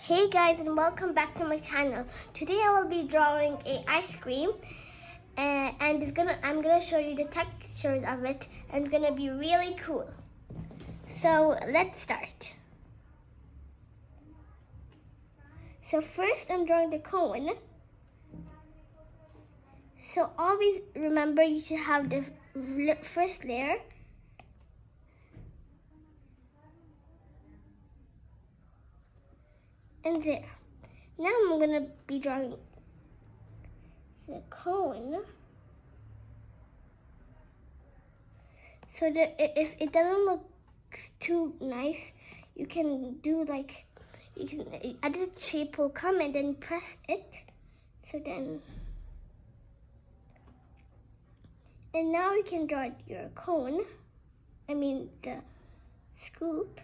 Hey guys, and welcome back to my channel. Today I will be drawing a ice cream and I'm gonna show you the textures of it, and it's gonna be really cool. So let's start. So first I'm drawing the cone. So always remember you should have the first layer. And there. Now I'm gonna be drawing the cone. So that if it doesn't look too nice, you can do other shape will come and then press it. So then, and now you can draw your cone. I mean the scoop.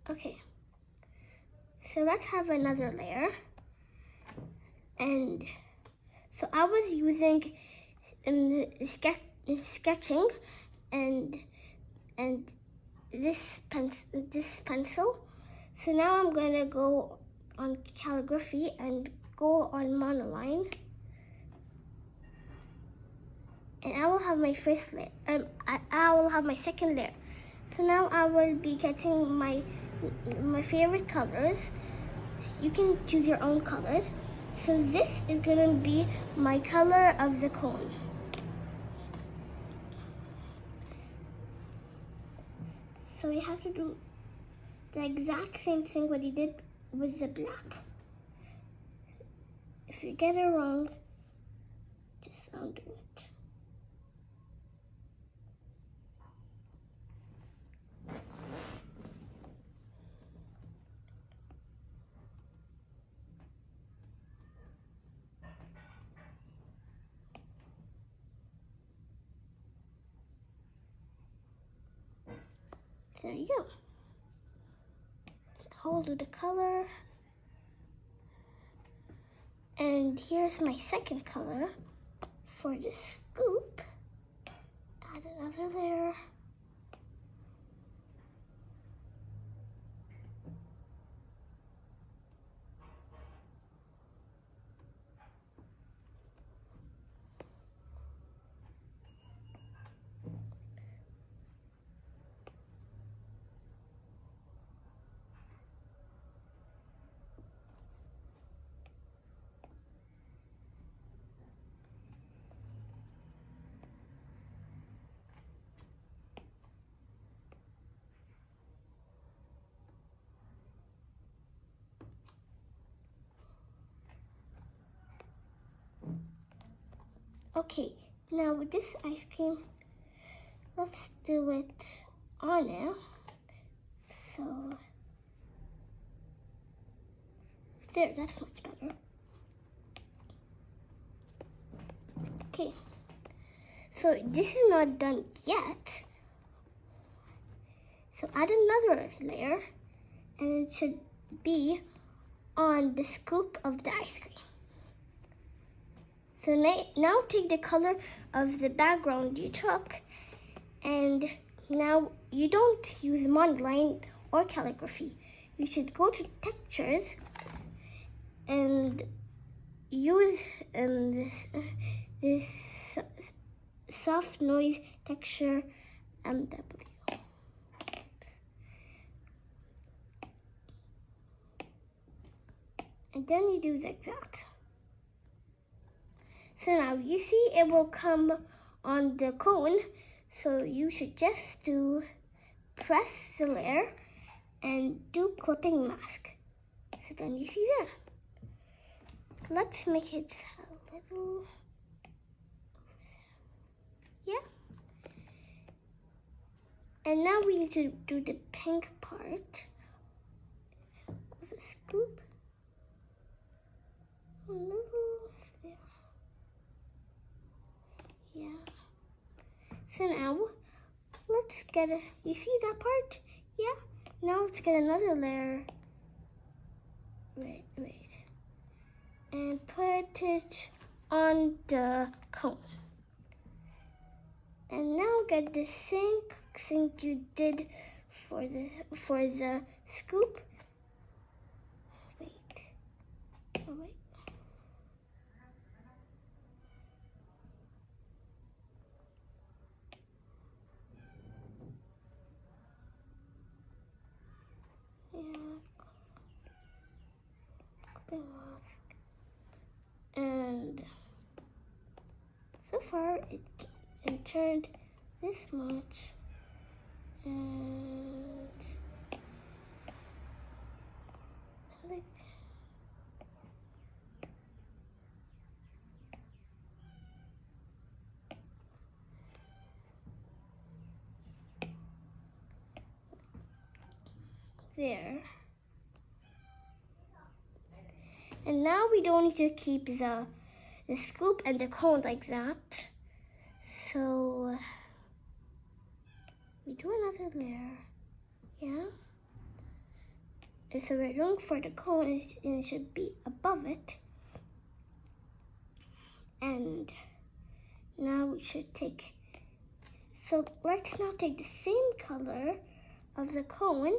Okay, so let's have another layer. And so I was using sketching and this pencil. So now I'm gonna go on calligraphy and go on monoline. And I will have my first layer. I will have my second layer. So now I will be getting my favorite colors. You can choose your own colors. So this is gonna be my color of the cone. So you have to do the exact same thing what you did with the black. If you get it wrong, just undo it. There you go. Hold the color. And here's my second color for the scoop. Add another layer. Okay, now with this ice cream, let's do it on it. So, there, that's much better. Okay, so this is not done yet. So add another layer, and it should be on the scoop of the ice cream. So now take the color of the background you took, and now you don't use monoline or calligraphy. You should go to textures and use this soft noise texture MW. And then you do like that. So now you see it will come on the cone. So you should just press the layer and do clipping mask. So then you see there. Let's make it a little, yeah. And now we need to do the pink part of the scoop. A little there. Yeah. So now let's get you see that part? Yeah. Now let's get another layer. Wait. And put it on the cone. And now get the sink you did for the scoop. Wait. Oh, wait. Yeah. And so far it turned this much, and like there. And now we don't need to keep the scoop and the cone like that. So we do another layer. Yeah. And so we're looking for the cone, and it should be above it. And now we should take, so let's now take the same color of the cone,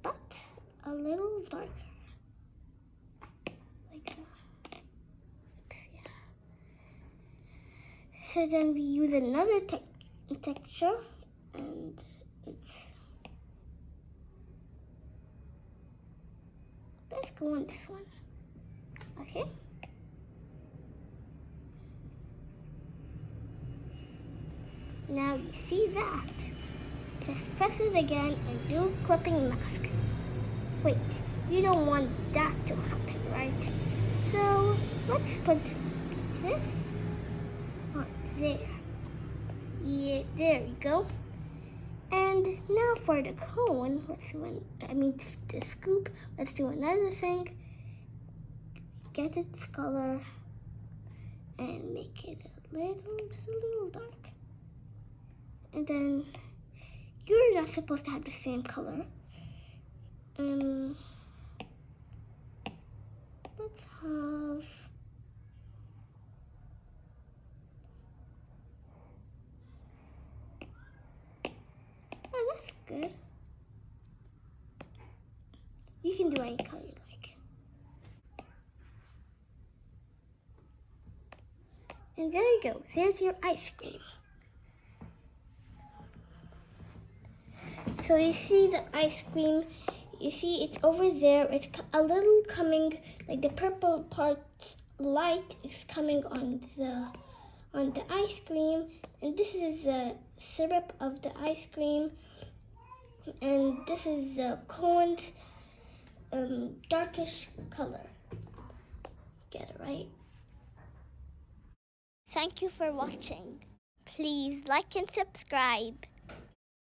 but a little darker. Like that. Oops, yeah. So then we use another texture, and let's go on this one. Okay. Now you see that. Just press it again and do clipping mask. Wait, you don't want that to happen, right? So let's put this on there. Yeah, there we go. And now for the cone, let's do the scoop. Let's do another thing. Get its color and make it just a little dark. And then you're not supposed to have the same color. Let's have that's good. You can do any color you like. And there you go. There's your ice cream. So you see the ice cream, you see it's over there. It's a little coming, like the purple part's light is coming on the ice cream. And this is the syrup of the ice cream. And this is the cone's darkish color. Get it right? Thank you for watching. Please like and subscribe.